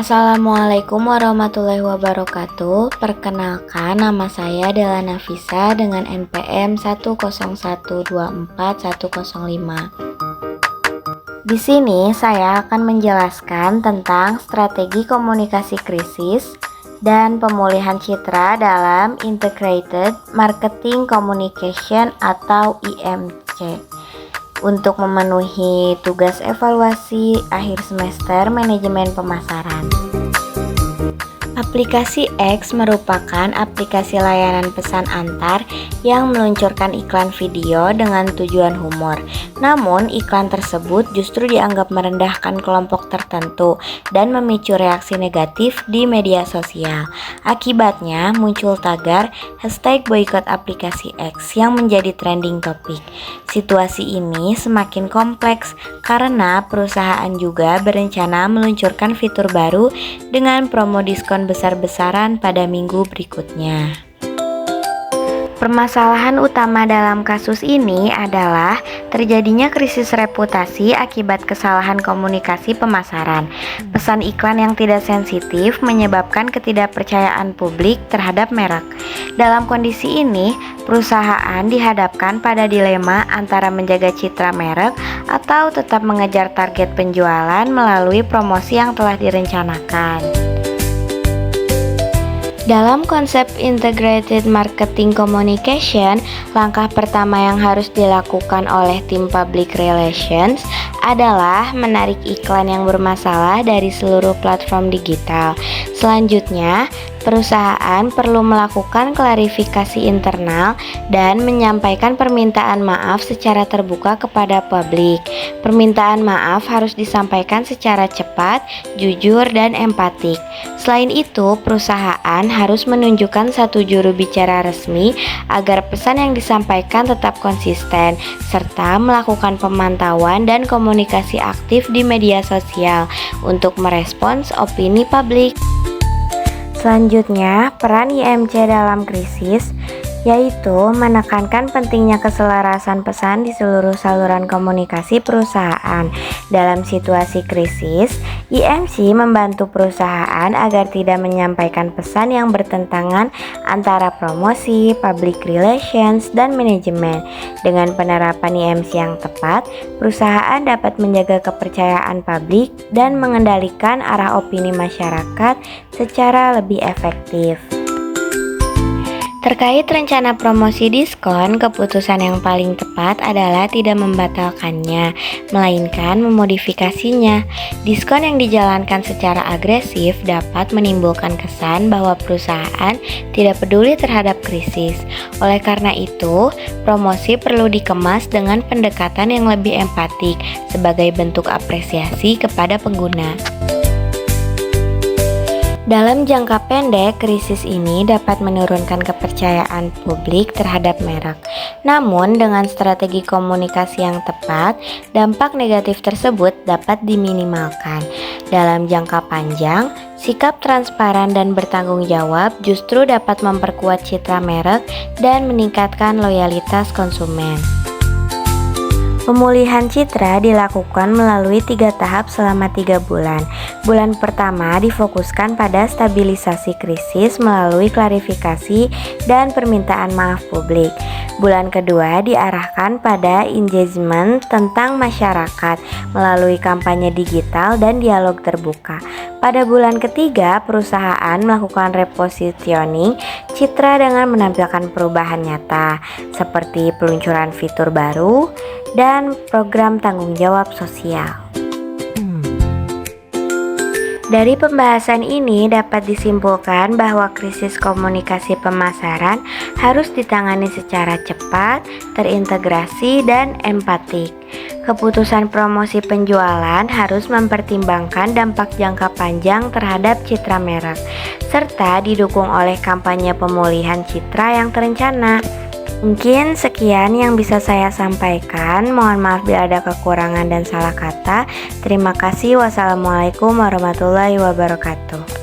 Assalamualaikum warahmatullahi wabarakatuh. Perkenalkan, nama saya adalah Nafisa dengan NPM 101241005. Di sini saya akan menjelaskan tentang strategi komunikasi krisis dan pemulihan citra dalam Integrated Marketing Communication atau IMC. Untuk memenuhi tugas evaluasi akhir semester manajemen pemasaran. Aplikasi X merupakan aplikasi layanan pesan antar yang meluncurkan iklan video dengan tujuan humor. Namun, iklan tersebut justru dianggap merendahkan kelompok tertentu dan memicu reaksi negatif di media sosial. Akibatnya, muncul tagar #boikot aplikasi X yang menjadi trending topik. Situasi ini semakin kompleks karena perusahaan juga berencana meluncurkan fitur baru dengan promo diskon besar-besaran pada minggu berikutnya. Permasalahan utama dalam kasus ini adalah terjadinya krisis reputasi akibat kesalahan komunikasi pemasaran. Pesan iklan yang tidak sensitif menyebabkan ketidakpercayaan publik terhadap merek. Dalam kondisi ini, perusahaan dihadapkan pada dilema antara menjaga citra merek atau tetap mengejar target penjualan melalui promosi yang telah direncanakan. Dalam konsep Integrated Marketing Communication, langkah pertama yang harus dilakukan oleh tim Public Relations adalah menarik iklan yang bermasalah dari seluruh platform digital. Selanjutnya, perusahaan perlu melakukan klarifikasi internal dan menyampaikan permintaan maaf secara terbuka kepada publik. Permintaan maaf harus disampaikan secara cepat, jujur, dan empatik. Selain itu, perusahaan harus menunjukkan satu juru bicara resmi agar pesan yang disampaikan tetap konsisten, serta melakukan pemantauan dan komunikasi aktif di media sosial untuk merespons opini publik. Selanjutnya, peran IMC dalam krisis yaitu menekankan pentingnya keselarasan pesan di seluruh saluran komunikasi perusahaan. Dalam situasi krisis, IMC membantu perusahaan agar tidak menyampaikan pesan yang bertentangan antara promosi, public relations, dan manajemen. Dengan penerapan IMC yang tepat, perusahaan dapat menjaga kepercayaan publik dan mengendalikan arah opini masyarakat secara lebih efektif. Terkait rencana promosi diskon, keputusan yang paling tepat adalah tidak membatalkannya, melainkan memodifikasinya. Diskon yang dijalankan secara agresif dapat menimbulkan kesan bahwa perusahaan tidak peduli terhadap krisis. Oleh karena itu, promosi perlu dikemas dengan pendekatan yang lebih empatik sebagai bentuk apresiasi kepada pengguna. Dalam jangka pendek, krisis ini dapat menurunkan kepercayaan publik terhadap merek. Namun, dengan strategi komunikasi yang tepat, dampak negatif tersebut dapat diminimalkan. Dalam jangka panjang, sikap transparan dan bertanggung jawab justru dapat memperkuat citra merek dan meningkatkan loyalitas konsumen. Pemulihan citra dilakukan melalui 3 tahap selama 3 bulan. Bulan pertama difokuskan pada stabilisasi krisis melalui klarifikasi dan permintaan maaf publik. Bulan kedua diarahkan pada engagement tentang masyarakat melalui kampanye digital dan dialog terbuka. Pada bulan ketiga, perusahaan melakukan repositioning citra dengan menampilkan perubahan nyata, seperti peluncuran fitur baru dan program tanggung jawab sosial. Dari pembahasan ini dapat disimpulkan bahwa krisis komunikasi pemasaran harus ditangani secara cepat, terintegrasi, dan empatik. Keputusan promosi penjualan harus mempertimbangkan dampak jangka panjang terhadap citra merek, serta didukung oleh kampanye pemulihan citra yang terencana. Mungkin sekian yang bisa saya sampaikan. Mohon maaf bila ada kekurangan dan salah kata. Terima kasih. Wassalamualaikum warahmatullahi wabarakatuh.